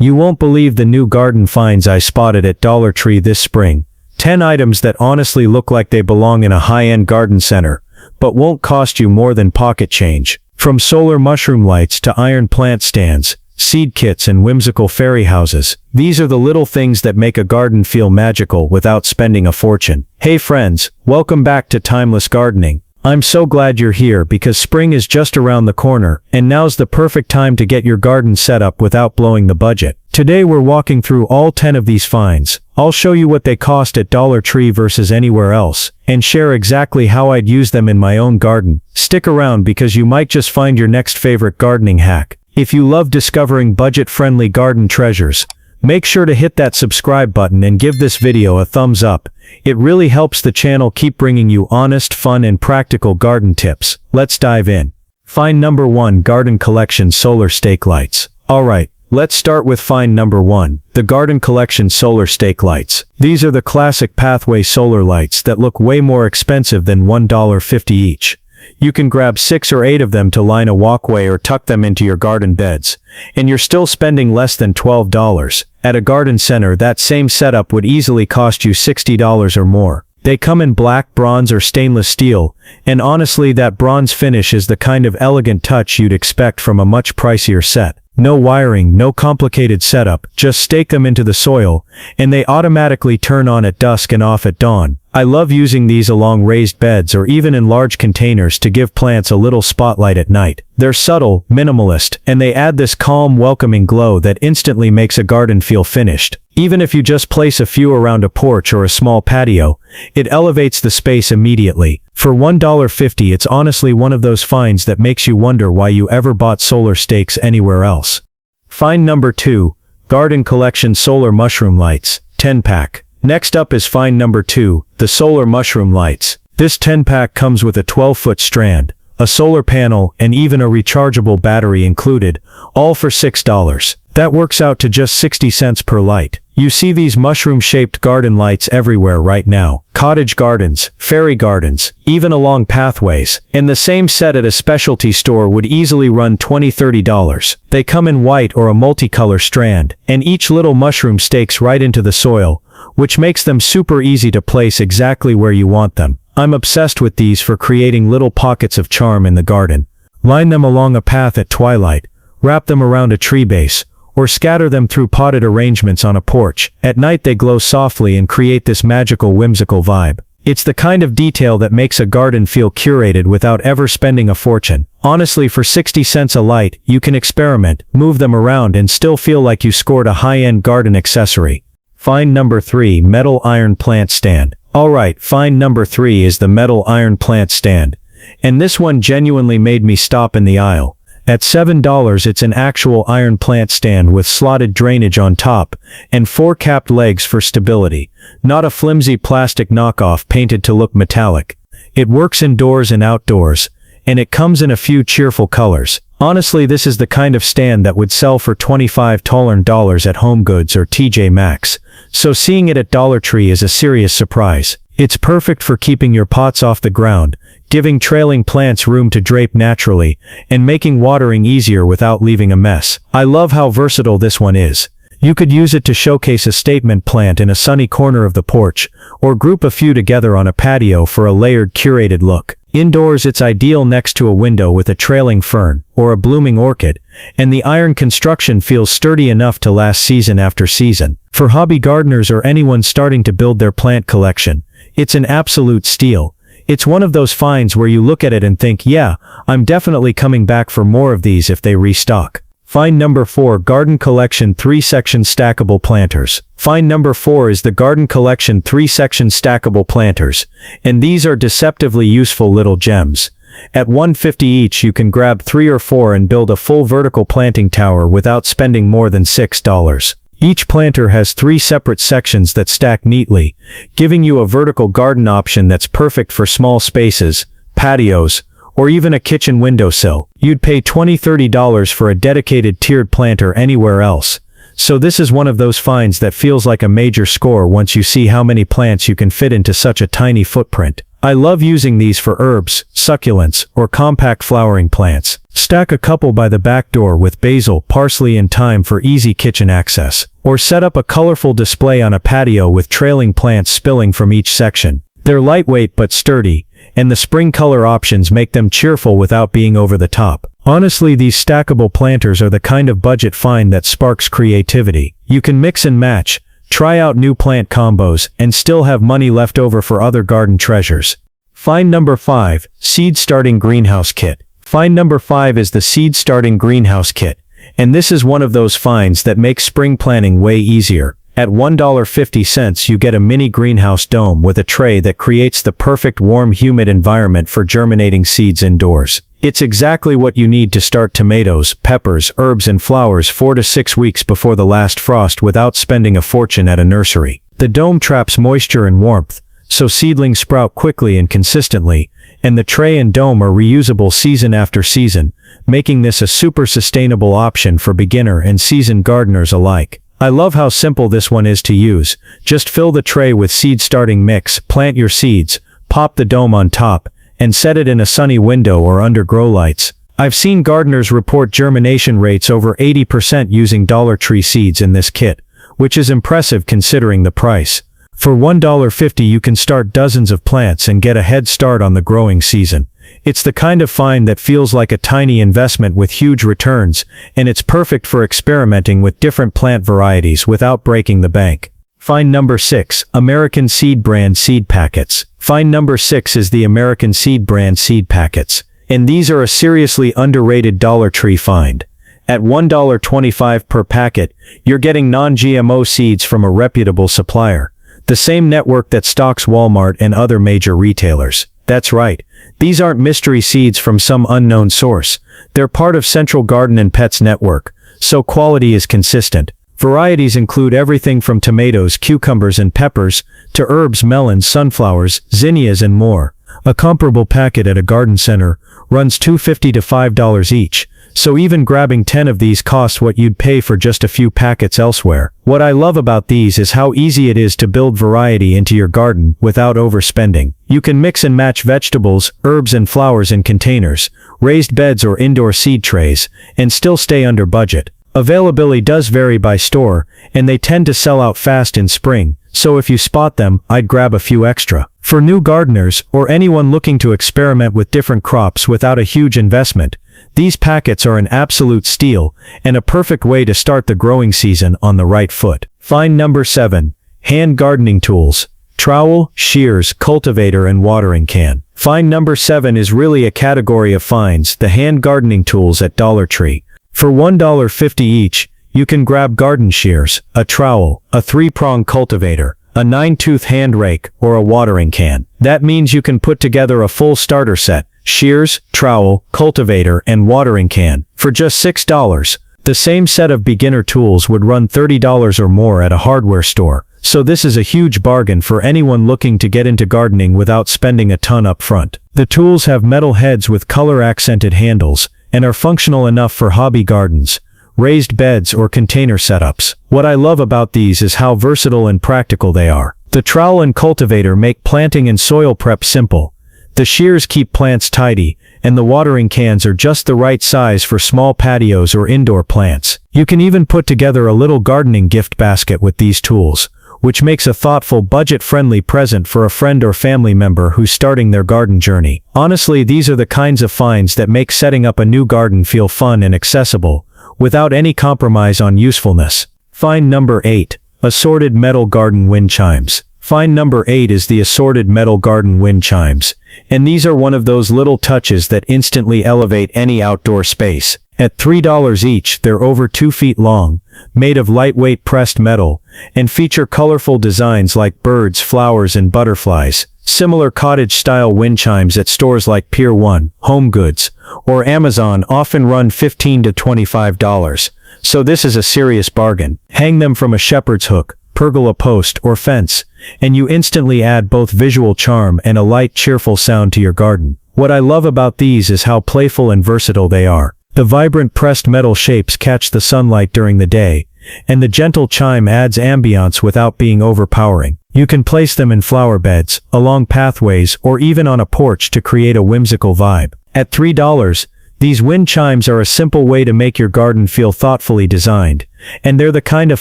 You won't believe the new garden finds I spotted at Dollar Tree this spring. 10 items that honestly look like they belong in a high-end garden center, but won't cost you more than pocket change. From solar mushroom lights to iron plant stands, seed kits and whimsical fairy houses, these are the little things that make a garden feel magical without spending a fortune. Hey friends, welcome back to Timeless Gardening. I'm so glad you're here because spring is just around the corner, and now's the perfect time to get your garden set up without blowing the budget. Today we're walking through all 10 of these finds. I'll show you what they cost at Dollar Tree versus anywhere else, and share exactly how I'd use them in my own garden. Stick around because you might just find your next favorite gardening hack. If you love discovering budget-friendly garden treasures, make sure to hit that subscribe button and give this video a thumbs up. It really helps the channel keep bringing you honest, fun and practical garden tips. Let's dive in. Find number 1, Garden Collection Solar Stake Lights. Alright, let's start with find number 1, the Garden Collection Solar Stake Lights. These are the classic pathway solar lights that look way more expensive than $1.50 each. You can grab 6 or 8 of them to line a walkway or tuck them into your garden beds, and you're still spending less than $12. At a garden center, that same setup would easily cost you $60 or more. They come in black, bronze or stainless steel, and honestly that bronze finish is the kind of elegant touch you'd expect from a much pricier set. No wiring, no complicated setup, just stake them into the soil, and they automatically turn on at dusk and off at dawn. I love using these along raised beds or even in large containers to give plants a little spotlight at night. They're subtle, minimalist, and they add this calm, welcoming glow that instantly makes a garden feel finished. Even if you just place a few around a porch or a small patio, it elevates the space immediately. For $1.50, it's honestly one of those finds that makes you wonder why you ever bought solar stakes anywhere else. Find number 2, Garden Collection Solar Mushroom Lights, 10-pack. Next up is find number 2, the Solar Mushroom Lights. This 10-pack comes with a 12-foot strand, a solar panel, and even a rechargeable battery included, all for $6. That works out to just 60 cents per light. You see these mushroom-shaped garden lights everywhere right now. Cottage gardens, fairy gardens, even along pathways. And the same set at a specialty store would easily run $20–30. They come in white or a multicolor strand, and each little mushroom stakes right into the soil, which makes them super easy to place exactly where you want them. I'm obsessed with these for creating little pockets of charm in the garden. Line them along a path at twilight, wrap them around a tree base, or scatter them through potted arrangements on a porch. At night they glow softly and create this magical, whimsical vibe. It's the kind of detail that makes a garden feel curated without ever spending a fortune. Honestly, for 60 cents a light, you can experiment, move them around and still feel like you scored a high-end garden accessory. Find number 3, Metal Iron Plant Stand. Alright, find number 3 is the Metal Iron Plant Stand. And this one genuinely made me stop in the aisle. At $7, it's an actual iron plant stand with slotted drainage on top, and 4 capped legs for stability, not a flimsy plastic knockoff painted to look metallic. It works indoors and outdoors, and it comes in a few cheerful colors. Honestly, this is the kind of stand that would sell for $25 at HomeGoods or TJ Maxx, so seeing it at Dollar Tree is a serious surprise. It's perfect for keeping your pots off the ground, giving trailing plants room to drape naturally, and making watering easier without leaving a mess. I love how versatile this one is. You could use it to showcase a statement plant in a sunny corner of the porch, or group a few together on a patio for a layered, curated look. Indoors, it's ideal next to a window with a trailing fern, or a blooming orchid, and the iron construction feels sturdy enough to last season after season. For hobby gardeners or anyone starting to build their plant collection, it's an absolute steal. It's one of those finds where you look at it and think, yeah, I'm definitely coming back for more of these if they restock. Find number 4, Garden Collection 3-Section Stackable Planters. Find number 4 is the Garden Collection 3-Section Stackable Planters, and these are deceptively useful little gems. At $1.50 each, you can grab 3 or 4 and build a full vertical planting tower without spending more than $6. Each planter has 3 separate sections that stack neatly, giving you a vertical garden option that's perfect for small spaces, patios, or even a kitchen windowsill. You'd pay $20–30 for a dedicated tiered planter anywhere else. So this is one of those finds that feels like a major score once you see how many plants you can fit into such a tiny footprint. I love using these for herbs, succulents, or compact flowering plants. Stack a couple by the back door with basil, parsley and thyme for easy kitchen access. Or set up a colorful display on a patio with trailing plants spilling from each section. They're lightweight but sturdy, and the spring color options make them cheerful without being over the top. Honestly, these stackable planters are the kind of budget find that sparks creativity. You can mix and match, try out new plant combos, and still have money left over for other garden treasures. Find number 5, Seed Starting Greenhouse Kit. Find number 5 is the Seed Starting Greenhouse Kit, and this is one of those finds that makes spring planning way easier. At $1.50 you get a mini greenhouse dome with a tray that creates the perfect warm humid environment for germinating seeds indoors. It's exactly what you need to start tomatoes, peppers, herbs and flowers 4 to 6 weeks before the last frost without spending a fortune at a nursery. The dome traps moisture and warmth, so seedlings sprout quickly and consistently, and the tray and dome are reusable season after season, making this a super sustainable option for beginner and seasoned gardeners alike. I love how simple this one is to use. Just fill the tray with seed starting mix, plant your seeds, pop the dome on top, and set it in a sunny window or under grow lights. I've seen gardeners report germination rates over 80% using Dollar Tree seeds in this kit, which is impressive considering the price. For $1.50 you can start dozens of plants and get a head start on the growing season. It's the kind of find that feels like a tiny investment with huge returns, and it's perfect for experimenting with different plant varieties without breaking the bank. Find number 6, American Seed Brand Seed Packets. Find number 6 is the American Seed Brand Seed Packets, and these are a seriously underrated Dollar Tree find. At $1.25 per packet, you're getting non-GMO seeds from a reputable supplier, the same network that stocks Walmart and other major retailers. That's right, these aren't mystery seeds from some unknown source. They're part of Central Garden & Pet's network, so quality is consistent. Varieties include everything from tomatoes, cucumbers and peppers, to herbs, melons, sunflowers, zinnias and more. A comparable packet at a garden center runs $2.50 to $5 each, so even grabbing 10 of these costs what you'd pay for just a few packets elsewhere. What I love about these is how easy it is to build variety into your garden without overspending. You can mix and match vegetables, herbs and flowers in containers, raised beds or indoor seed trays, and still stay under budget. Availability does vary by store, and they tend to sell out fast in spring, so if you spot them, I'd grab a few extra. For new gardeners, or anyone looking to experiment with different crops without a huge investment, these packets are an absolute steal, and a perfect way to start the growing season on the right foot. Find number 7, Hand Gardening Tools. Trowel, shears, cultivator and watering can. Find number 7 is really a category of finds, the hand gardening tools at Dollar Tree. For $1.50 each, you can grab garden shears, a trowel, a 3-prong cultivator, a 9-tooth hand rake, or a watering can. That means you can put together a full starter set, shears, trowel, cultivator, and watering can, for just $6. The same set of beginner tools would run $30 or more at a hardware store, so this is a huge bargain for anyone looking to get into gardening without spending a ton up front. The tools have metal heads with color-accented handles, and are functional enough for hobby gardens, raised beds or container setups. What I love about these is how versatile and practical they are. The trowel and cultivator make planting and soil prep simple. The shears keep plants tidy, and the watering cans are just the right size for small patios or indoor plants. You can even put together a little gardening gift basket with these tools, which makes a thoughtful, budget-friendly present for a friend or family member who's starting their garden journey. Honestly, these are the kinds of finds that make setting up a new garden feel fun and accessible, without any compromise on usefulness. Find number 8, Assorted Metal Garden Windchimes. Find number 8 is the Assorted Metal Garden Windchimes, and these are one of those little touches that instantly elevate any outdoor space. At $3 each, they're over 2 feet long, made of lightweight pressed metal, and feature colorful designs like birds, flowers, and butterflies. Similar cottage-style wind chimes at stores like Pier 1, Home Goods, or Amazon often run $15 to $25, so this is a serious bargain. Hang them from a shepherd's hook, pergola post, or fence, and you instantly add both visual charm and a light, cheerful sound to your garden. What I love about these is how playful and versatile they are. The vibrant pressed metal shapes catch the sunlight during the day, and the gentle chime adds ambiance without being overpowering. You can place them in flower beds, along pathways, or even on a porch to create a whimsical vibe. At $3, these wind chimes are a simple way to make your garden feel thoughtfully designed, and they're the kind of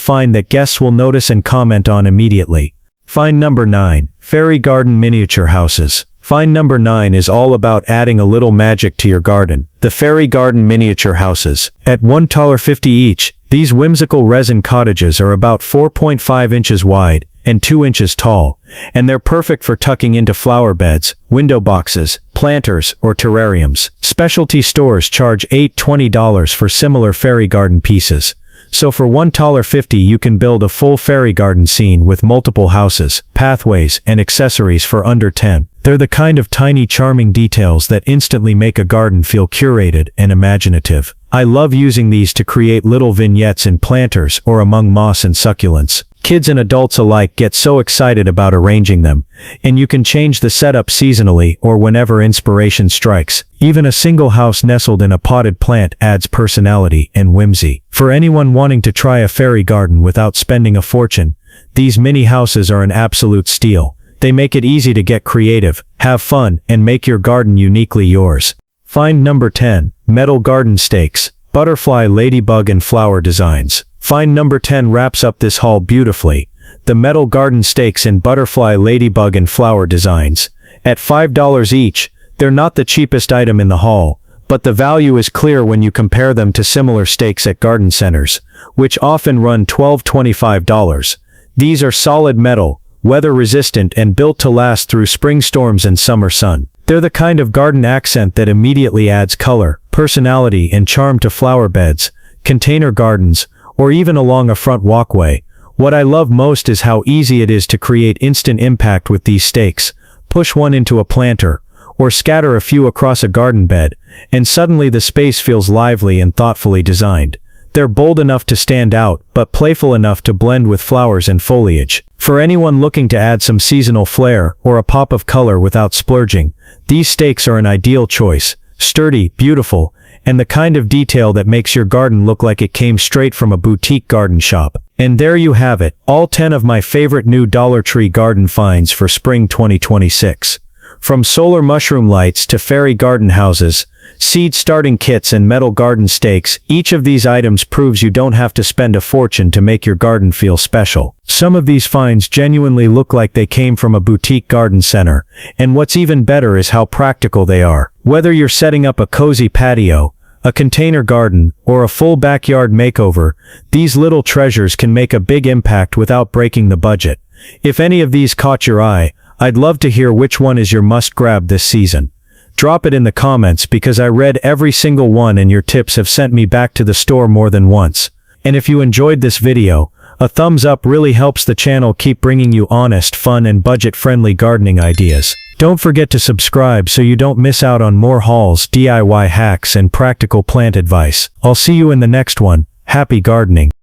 find that guests will notice and comment on immediately. Find number 9, Fairy Garden Miniature Houses. Find number 9 is all about adding a little magic to your garden. The Fairy Garden Miniature Houses. At $1.50 each, these whimsical resin cottages are about 4.5 inches wide and 2 inches tall, and they're perfect for tucking into flower beds, window boxes, planters, or terrariums. Specialty stores charge $8-20 for similar fairy garden pieces. So for $1.50 you can build a full fairy garden scene with multiple houses, pathways, and accessories for under $10. They're the kind of tiny charming details that instantly make a garden feel curated and imaginative. I love using these to create little vignettes in planters or among moss and succulents. Kids and adults alike get so excited about arranging them, and you can change the setup seasonally or whenever inspiration strikes. Even a single house nestled in a potted plant adds personality and whimsy. For anyone wanting to try a fairy garden without spending a fortune, these mini houses are an absolute steal. They make it easy to get creative, have fun, and make your garden uniquely yours. Find number 10, Metal Garden Stakes, Butterfly, Ladybug, and Flower Designs. Find number 10 wraps up this haul beautifully. The metal garden stakes in butterfly, ladybug, and flower designs. At $5 each, they're not the cheapest item in the haul, but the value is clear when you compare them to similar stakes at garden centers, which often run $12-25. These are solid metal, weather-resistant, and built to last through spring storms and summer sun. They're the kind of garden accent that immediately adds color, personality, and charm to flower beds, container gardens, or even along a front walkway. What I love most is how easy it is to create instant impact with these stakes. Push one into a planter, or scatter a few across a garden bed, and suddenly the space feels lively and thoughtfully designed. They're bold enough to stand out, but playful enough to blend with flowers and foliage. For anyone looking to add some seasonal flair or a pop of color without splurging, these stakes are an ideal choice. Sturdy, beautiful, and the kind of detail that makes your garden look like it came straight from a boutique garden shop. And there you have it, all 10 of my favorite new Dollar Tree garden finds for spring 2026. From solar mushroom lights to fairy garden houses, seed starting kits, and metal garden stakes, each of these items proves you don't have to spend a fortune to make your garden feel special. Some of these finds genuinely look like they came from a boutique garden center, and what's even better is how practical they are. Whether you're setting up a cozy patio, a container garden, or a full backyard makeover, these little treasures can make a big impact without breaking the budget. If any of these caught your eye, I'd love to hear which one is your must-grab this season. Drop it in the comments because I read every single one and your tips have sent me back to the store more than once. And if you enjoyed this video, a thumbs up really helps the channel keep bringing you honest, fun, and budget-friendly gardening ideas. Don't forget to subscribe so you don't miss out on more hauls, DIY hacks, and practical plant advice. I'll see you in the next one. Happy gardening!